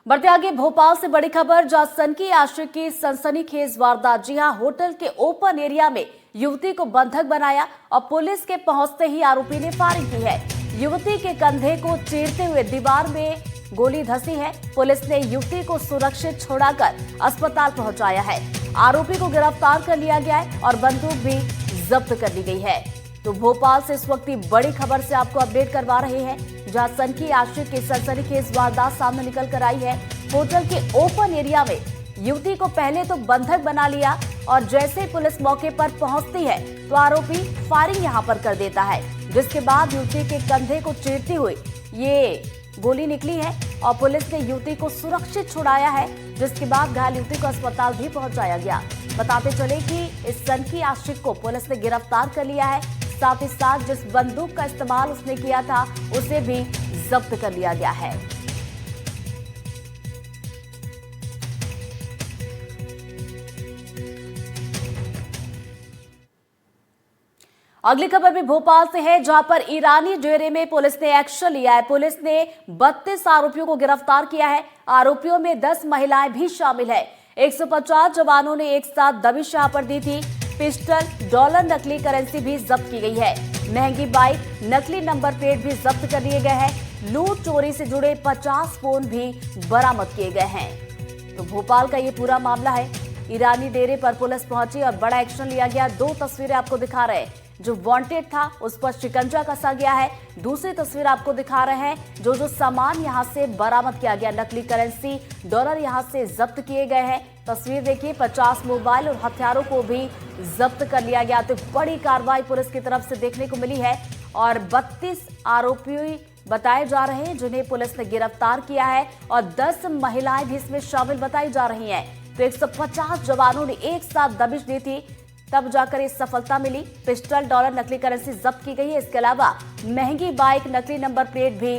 बढ़ते आगे भोपाल से बड़ी खबर, जहां सनकी आशिक की सनसनीखेज वारदात। जी हां, होटल के ओपन एरिया में युवती को बंधक बनाया और पुलिस के पहुंचते ही आरोपी ने फायरिंग की है। युवती के कंधे को चीरते हुए दीवार में गोली धंसी है। पुलिस ने युवती को सुरक्षित छुड़ाकर अस्पताल पहुंचाया है। आरोपी को गिरफ्तार कर लिया गया है और बंदूक भी जब्त कर ली गई है। तो भोपाल से इस वक्त की बड़ी खबर से आपको अपडेट करवा रहे हैं, जहां सनकी आशिक की सनसनीखेज वारदात सामने निकल कर आई है। होटल के ओपन एरिया में युवती को पहले तो बंधक बना लिया और जैसे ही पुलिस मौके पर पहुंचती है तो आरोपी फायरिंग यहां पर कर देता है, जिसके बाद युवती के कंधे को चीरती हुई ये गोली निकली है और पुलिस ने युवती को सुरक्षित छुड़ाया है, जिसके बाद घायल युवती को अस्पताल भी पहुंचाया गया। बताते चले कि इस सनकी आशिक को पुलिस ने गिरफ्तार कर लिया है, साथ ही साथ जिस बंदूक का इस्तेमाल उसने किया था उसे भी जब्त कर लिया गया है। अगली खबर भी भोपाल से है, जहां पर ईरानी डेरे में पुलिस ने एक्शन लिया है। पुलिस ने 32 आरोपियों को गिरफ्तार किया है। आरोपियों में 10 महिलाएं भी शामिल है। 150 जवानों ने एक साथ दबिश यहां पर दी थी। पिस्टल, डॉलर, नकली करेंसी भी जब्त की गई है। महंगी बाइक, नकली नंबर प्लेट भी जब्त कर लिए गए हैं। लूट चोरी से जुड़े 50 फोन भी बरामद किए गए हैं। तो भोपाल का ये पूरा मामला है। ईरानी डेरे पर पुलिस पहुंची और बड़ा एक्शन लिया गया। 2 तस्वीरें आपको दिखा रहे हैं। जो वांटेड था उस पर शिकंजा कसा गया है। दूसरी तस्वीर आपको दिखा रहे हैं जो सामान यहां से बरामद किया गया। नकली करेंसी, डॉलर यहां से जब्त किए गए हैं। तस्वीर देखिए, 50 मोबाइल और हथियारों को भी जब्त कर लिया गया। तो बड़ी कार्रवाई पुलिस की तरफ से देखने को मिली है और 32 आरोपी बताए जा रहे हैं जिन्हें पुलिस ने गिरफ्तार किया है और 10 महिलाएं भी इसमें शामिल बताई जा रही हैं। तो 150 जवानों ने एक साथ दबिश दी थी, तब जाकर ये सफलता मिली। पिस्टल, डॉलर, नकली करेंसी जब्त की गई है। इसके अलावा महंगी बाइक, नकली नंबर प्लेट भी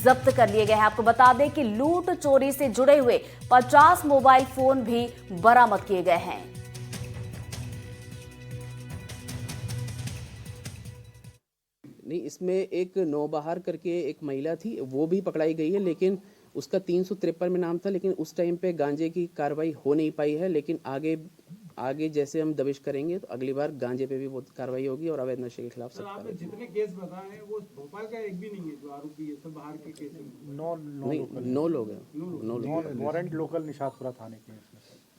जब्त कर लिए गए हैं। आपको बता दें कि लूट चोरी से जुड़े हुए 50 मोबाइल फोन भी बरामद किए गए हैं। नहीं, इसमें एक नौबहार करके एक महिला थी, वो भी पकड़ाई गई है, लेकिन उसका 353 में नाम था। लेकिन उस टाइम पे गांजे की कार्रवाई हो नहीं पाई है। लेकिन आगे जैसे हम दबिश करेंगे तो अगली बार गांजे पे भी बहुत कार्रवाई होगी और अवैध नशे के खिलाफ सख्त कार्रवाई। जितने केस बताए हैं वो भोपाल का एक भी नहीं है जो आरोपी है, सब बाहर के केस हैं। 9 लोग हैं। वारंट लोकल निशातपुरा थाने के हैं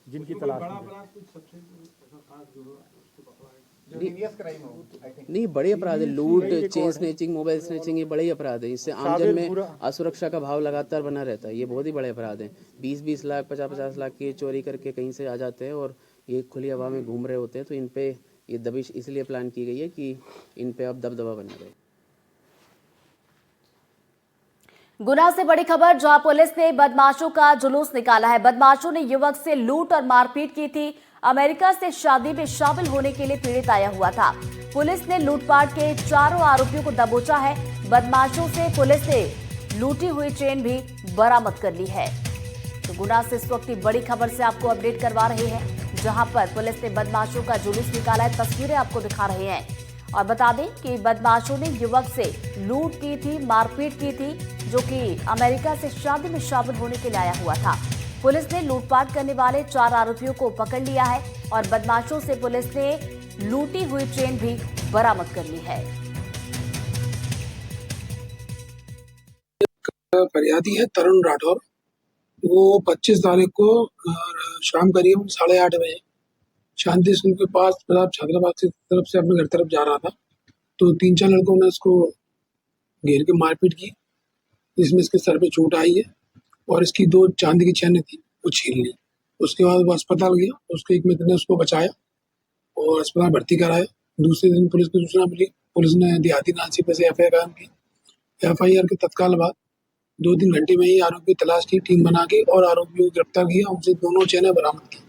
जिनकी तलाश बड़ा अपराध कुछ सबसे ऐसा खास जो उसको पकड़ा है नहीं, बड़े अपराध है। लूट, चेन स्नैचिंग, मोबाइल स्नैचिंग, ये बड़े ही अपराध है। इससे आमजन में असुरक्षा का भाव लगातार बना रहता है। ये बहुत ही बड़े अपराध हैं। 20-20 लाख, 50-50 लाख की चोरी करके कहीं से आ जाते हैं और ये खुली हवा में घूम रहे होते हैं। तो इन पे ये दबिश इसलिए प्लान की गई है कि इन पे अब दबदबा बना रहे। गुना से बड़ी खबर, जहां पुलिस ने बदमाशों का जुलूस निकाला है। बदमाशों ने युवक से लूट और मारपीट की थी। अमेरिका से शादी में शामिल होने के लिए पीड़ित आया हुआ था। पुलिस ने लूटपाट के चारों आरोपियों को दबोचा है। बदमाशों से पुलिस ने लूटी हुई चेन भी बरामद कर ली है। तो गुना से इस वक्त की बड़ी खबर से आपको अपडेट करवा रहे हैं, जहां पर पुलिस ने बदमाशों का जुलूस निकाला है। तस्वीरें आपको दिखा रहे हैं और बता दें कि बदमाशों ने युवक से लूट की थी, मारपीट की थी, जो कि अमेरिका से शादी में शामिल होने के लिए आया हुआ था। पुलिस ने लूटपाट करने वाले 4 आरोपियों को पकड़ लिया है और बदमाशों से पुलिस ने लूटी हुई चेन भी बरामद कर ली है। फरियादी है तरुण राठौर। वो 25 तारीख को शाम करीब 8:30 बजे शांति स्कूल के पास छात्रावास की तरफ से अपने घर तरफ जा रहा था। तो 3-4 लड़कों ने उसको घेर के मारपीट की, जिसमें इसके सर पे चोट आई है और इसकी 2 चांदी की चैनें थी वो छीन ली। उसके बाद वो अस्पताल गया, उसके एक मित्र ने उसको बचाया और अस्पताल भर्ती कराया। दूसरे दिन पुलिस को सूचना मिली। पुलिस ने देहाती नासिब से FIR की। FIR के तत्काल बाद 2-3 घंटे में ही आरोपी की तलाश की टीम बना के और आरोपियों को गिरफ्तार किया। उनसे दोनों चैनें बरामद की।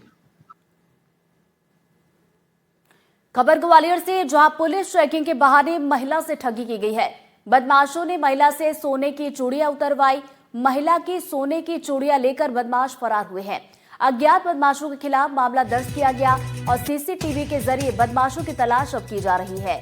खबर ग्वालियर से, जहां पुलिस चेकिंग के बहाने महिला से ठगी की गई है। बदमाशों ने महिला से सोने की चूड़ियां उतरवाई। महिला की सोने की चूड़ियां लेकर बदमाश फरार हुए हैं। अज्ञात बदमाशों के खिलाफ मामला दर्ज किया गया और CCTV के जरिए बदमाशों की तलाश अब की जा रही है।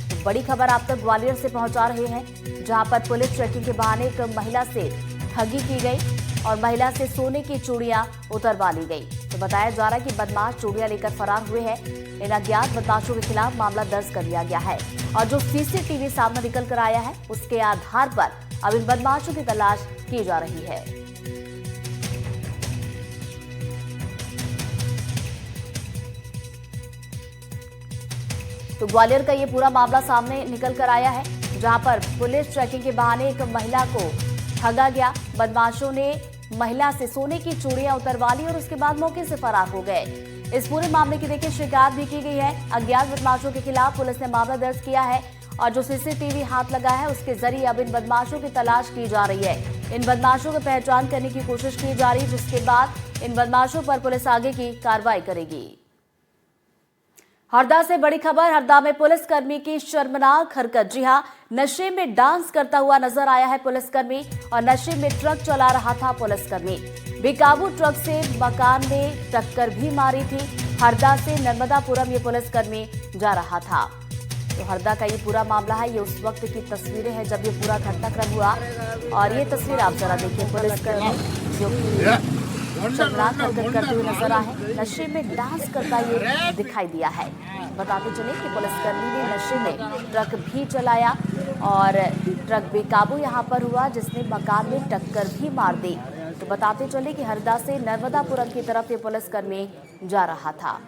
तो बड़ी खबर आप तक ग्वालियर से पहुंचा रहे हैं, जहां पर पुलिस चेकिंग के बहाने एक महिला से ठगी की गई। और महिला से सोने की चूड़ियां उतरवा ली गई। तो बताया जा रहा है कि बदमाश चूड़ियां लेकर फरार हुए हैं। इन अज्ञात बदमाशों के खिलाफ मामला दर्ज कर लिया गया है और जो सीसीटीवी सामने निकल कर आया है उसके आधार पर अब इन बदमाशों की तलाश की जा रही है। तो ग्वालियर का ये पूरा मामला सामने निकल कर आया है, जहां पर पुलिस चेकिंग के बहाने एक महिला को ठगा गया। बदमाशों ने महिला से सोने की चूड़ियां उतरवा ली और उसके बाद मौके से फरार हो गए। इस पूरे मामले की देखिए शिकायत भी की गई है। अज्ञात बदमाशों के खिलाफ पुलिस ने मामला दर्ज किया है और जो सीसीटीवी हाथ लगा है उसके जरिए अब इन बदमाशों की तलाश की जा रही है। इन बदमाशों की पहचान करने की कोशिश की जा रही है, जिसके बाद इन बदमाशों पर पुलिस आगे की कार्रवाई करेगी। हरदा से बड़ी खबर। हरदा में पुलिसकर्मी की शर्मनाक हरकत। जी हां, नशे में डांस करता हुआ नजर आया है पुलिसकर्मी और नशे में ट्रक चला रहा था पुलिसकर्मी। बेकाबू ट्रक से मकान में टक्कर भी मारी थी। हरदा से नर्मदापुरम ये पुलिसकर्मी जा रहा था। तो हरदा का ये पूरा मामला है। ये उस वक्त की तस्वीरें हैं जब ये पूरा घटनाक्रम हुआ और ये तस्वीर आप जरा देखिए। पुलिसकर्मी जो कि शर्मनाक हरकत करते हुए नजर आए, नशे में डांस करता ये दिखाई दिया है। बताते चले कि पुलिसकर्मी ने नशे में ट्रक भी चलाया और ट्रक बेकाबू यहां पर हुआ, जिसने मकान में टक्कर भी मार दी। तो बताते चले कि हरदा से नर्मदापुरम की तरफ ये पुलिसकर्मी जा रहा था।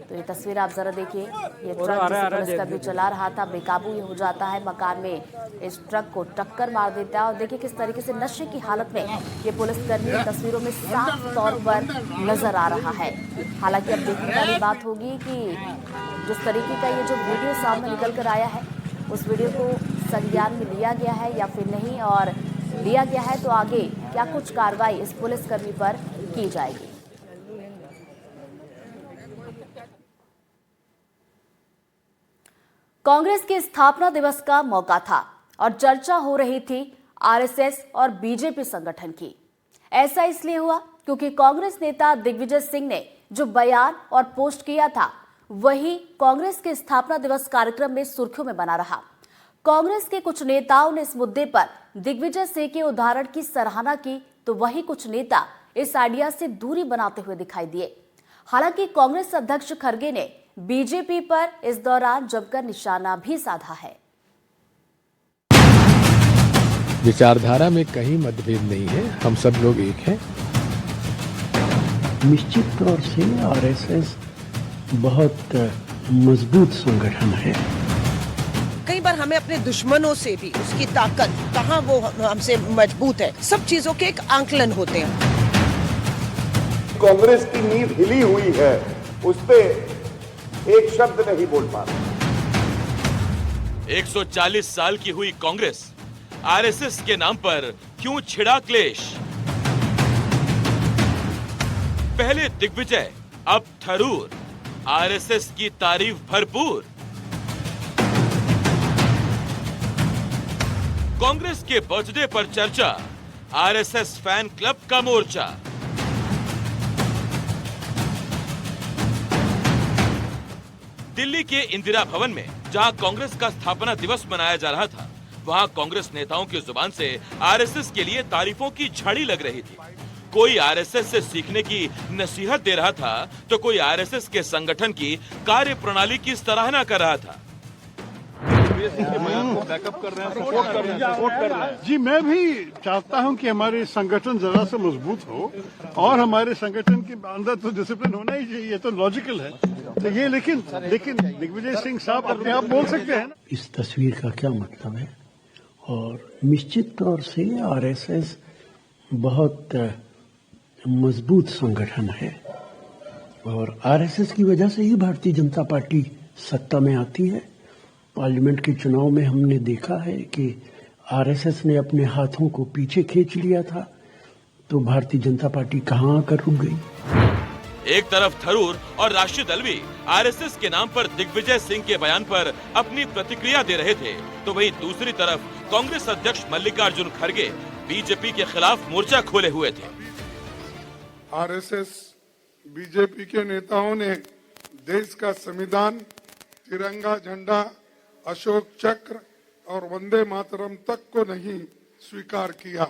तो ये तस्वीर आप जरा देखिए। ये ट्रक जिसे पुलिसकर्मी चला रहा था बेकाबू हो जाता है, मकान में इस ट्रक को टक्कर मार देता है और देखिए किस तरीके से नशे की हालत में ये पुलिसकर्मी तस्वीरों में साफ तौर पर नजर आ रहा है। हालांकि अब देखने वाली बात होगी कि जिस तरीके का ये जो वीडियो सामने निकल कर आया है उस वीडियो को संज्ञान में लिया गया है या फिर नहीं, और लिया गया है तो आगे क्या कुछ कार्रवाई इस पुलिसकर्मी पर की जाएगी। कांग्रेस के स्थापना दिवस का मौका था और चर्चा हो रही थी आरएसएस और बीजेपी संगठन की। ऐसा इसलिए हुआ क्योंकि कांग्रेस नेता दिग्विजय सिंह ने जो बयान और पोस्ट किया था वही कांग्रेस के स्थापना दिवस कार्यक्रम में सुर्खियों में बना रहा। कांग्रेस के कुछ नेताओं ने इस मुद्दे पर दिग्विजय सिंह के उदाहरण की सराहना की, तो वही कुछ नेता इस आइडिया से दूरी बनाते हुए दिखाई दिए। हालांकि कांग्रेस अध्यक्ष खड़गे ने बीजेपी पर इस दौरान जमकर निशाना भी साधा है। विचारधारा में कहीं मतभेद नहीं है, हम सब लोग एक हैं। निश्चित तौर से आरएसएस बहुत मजबूत संगठन है। कई बार हमें अपने दुश्मनों से भी उसकी ताकत कहाँ वो हमसे मजबूत है, सब चीजों के एक आंकलन होते हैं। कांग्रेस की नींव हिली हुई है, उस पे एक शब्द नहीं बोल पा रहा। 140 साल की हुई कांग्रेस आरएसएस के नाम पर क्यों छिड़ा क्लेश? पहले दिग्विजय, अब थरूर, आरएसएस की तारीफ भरपूर। कांग्रेस के बर्थडे पर चर्चा, आरएसएस फैन क्लब का मोर्चा। दिल्ली के इंदिरा भवन में जहां कांग्रेस का स्थापना दिवस मनाया जा रहा था, वहां कांग्रेस नेताओं की जुबान से आरएसएस के लिए तारीफों की झड़ी लग रही थी। कोई आरएसएस से सीखने की नसीहत दे रहा था तो कोई आरएसएस के संगठन की कार्य प्रणाली की सराहना कर रहा था। बैकअप कर रहे हैं, सपोर्ट कर रहे हैं। जी, मैं भी चाहता हूं कि हमारे संगठन जरा से मजबूत हो और हमारे संगठन के अंदर तो डिसिप्लिन होना ही चाहिए, तो लॉजिकल है। तो ये लेकिन दिग्विजय सिंह साहब अपने आप बोल सकते हैं। इस तस्वीर का क्या मतलब है? और निश्चित तौर से आरएसएस बहुत मजबूत संगठन है और आरएसएस की वजह से ही भारतीय जनता पार्टी सत्ता में आती है। पार्लियामेंट के चुनाव में हमने देखा है कि आरएसएस ने अपने हाथों को पीछे खींच लिया था, तो भारतीय जनता पार्टी कहां आकर रुक गई। एक तरफ थरूर और राष्ट्रीय दल भी आरएसएस के नाम पर दिग्विजय सिंह के बयान पर अपनी प्रतिक्रिया दे रहे थे, तो वहीं दूसरी तरफ कांग्रेस अध्यक्ष मल्लिकार्जुन खड़गे बीजेपी के खिलाफ मोर्चा खोले हुए थे। आरएसएस बीजेपी के नेताओं ने देश का संविधान, तिरंगा झंडा, अशोक चक्र और वंदे मातरम तक को नहीं स्वीकार किया।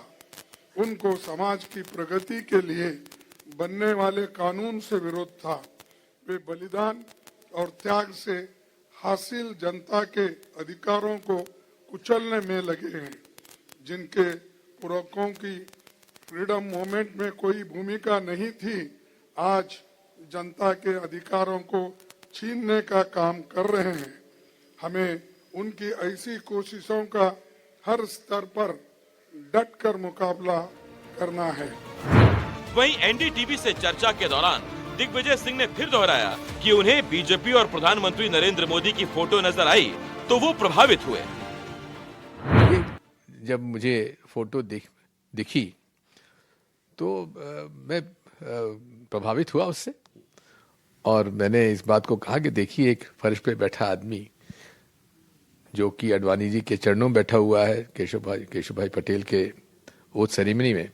उनको समाज की प्रगति के लिए बनने वाले कानून से विरोध था। वे बलिदान और त्याग से हासिल जनता के अधिकारों को कुचलने में लगे हैं। जिनके पुरखों की फ्रीडम मूवमेंट में कोई भूमिका नहीं थी, आज जनता के अधिकारों को छीनने का काम कर रहे हैं। हमें उनकी ऐसी कोशिशों का हर स्तर पर डटकर मुकाबला करना है। वहीं एनडीटीवी से चर्चा के दौरान दिग्विजय सिंह ने फिर दोहराया कि उन्हें बीजेपी और प्रधानमंत्री नरेंद्र मोदी की फोटो नजर आई तो वो प्रभावित हुए। जब मुझे फोटो दिखी तो मैं प्रभावित हुआ उससे, और मैंने इस बात को कहा कि देखिए, एक फर्श पे बैठा आदमी जो कि अडवाणी जी के चरणों में बैठा हुआ है, केशव भाई पटेल के ओथ सेरेमनी में,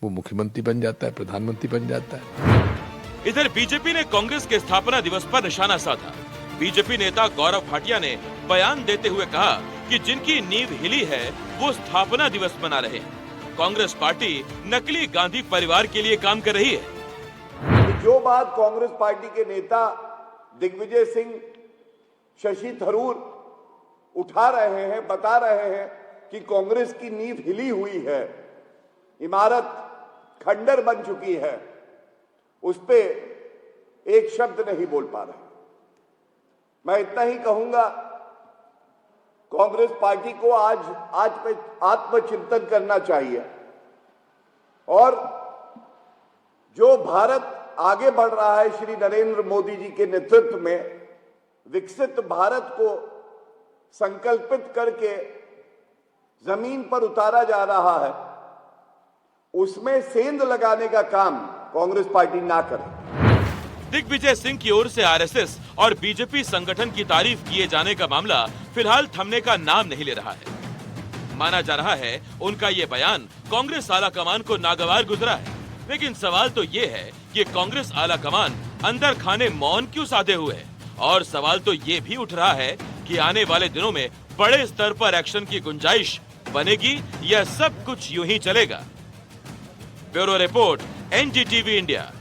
वो मुख्यमंत्री बन जाता है, प्रधानमंत्री बन जाता है। इधर बीजेपी ने कांग्रेस के स्थापना दिवस पर निशाना साधा। बीजेपी नेता गौरव भाटिया ने बयान देते हुए कहा कि जिनकी नींव हिली है वो स्थापना दिवस मना रहे हैं। कांग्रेस पार्टी नकली गांधी परिवार के लिए काम कर रही है। जो बात कांग्रेस पार्टी के नेता दिग्विजय सिंह, शशि थरूर उठा रहे हैं, बता रहे हैं कि कांग्रेस की नींव हिली हुई है, इमारत खंडर बन चुकी है, उस पे एक शब्द नहीं बोल पा रहे। मैं इतना ही कहूंगा, कांग्रेस पार्टी को आज पे आत्मचिंतन करना चाहिए और जो भारत आगे बढ़ रहा है श्री नरेंद्र मोदी जी के नेतृत्व में, विकसित भारत को संकल्पित करके जमीन पर उतारा जा रहा है, उसमें सेंध लगाने का काम कांग्रेस पार्टी ना करे। दिग्विजय सिंह की ओर से आरएसएस और बीजेपी संगठन की तारीफ किए जाने का मामला फिलहाल थमने का नाम नहीं ले रहा है। माना जा रहा है उनका ये बयान कांग्रेस आला कमान को नागवार गुजरा है, लेकिन सवाल तो ये है कि कांग्रेस आला कमान अंदर खाने मौन क्यों साधे हुए है। और सवाल तो ये भी उठ रहा है कि आने वाले दिनों में बड़े स्तर पर एक्शन की गुंजाइश बनेगी या सब कुछ यूं ही चलेगा। Bureau report, NDTV India.